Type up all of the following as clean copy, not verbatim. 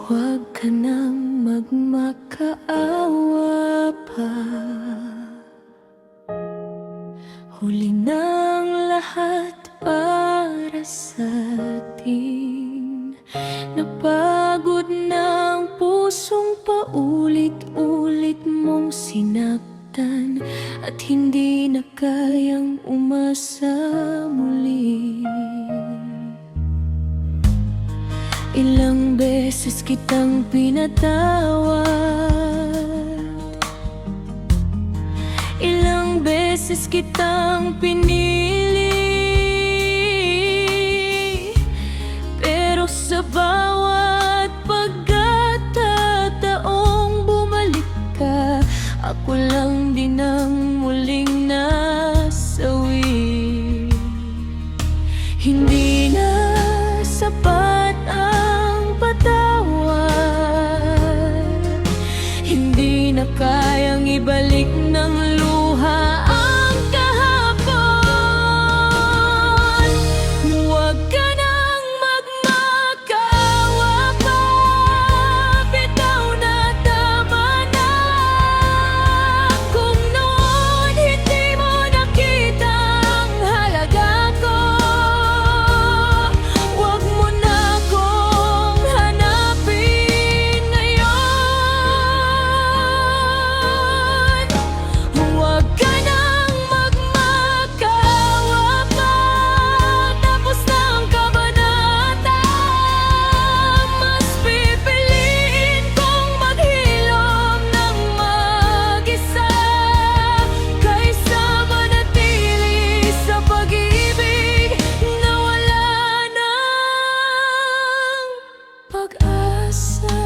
Huwag ka nang magmakaawa pa. Huli ng lahat para sa atin. Napagod ng pusong paulit-ulit mong sinaktan, at hindi na kayang umasa muli. Ilang beses kitang pinatawad, ilang beses kitang pinili, pero sa bawat pagkakataong bumalik ka, ako lang din ang muling nasawi. Hindi na sapat ang patawad, hindi na kayang ibalik ng luha ang kahapon. Huwag ka nang magmakaawa pa, bitaw na, tama na. Kung noon hindi mo nakita ang halaga ko, huwag mo na akong hanapin ngayon. Huwag ka nang magmakaawa pa, tapos na ang kabanata. Mas pipiliin kong maghilom ng mag-isa, kaysa manatili sa pag-ibig na wala ng pag-asa.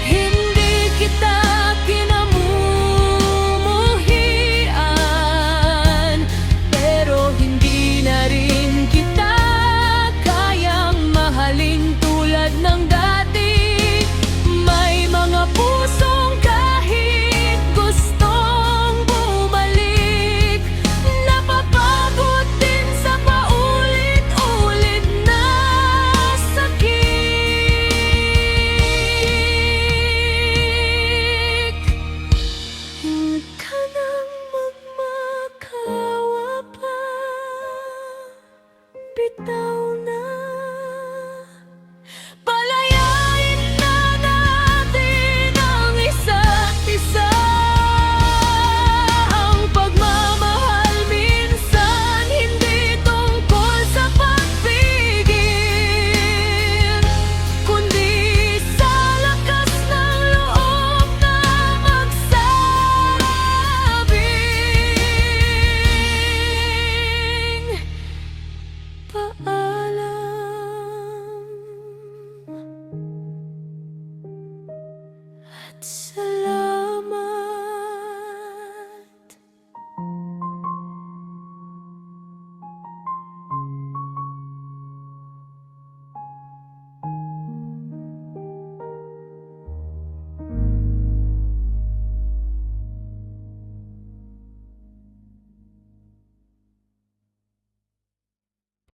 Hindi kita kinamumuhian, pero hindi na rin kita kayang mahalin tulad ng dati. May mga pusong kahit gustong bumalik, napapagod din sa paulit-ulit na sakit. Huwag ka nang magmakaawa pa, bitaw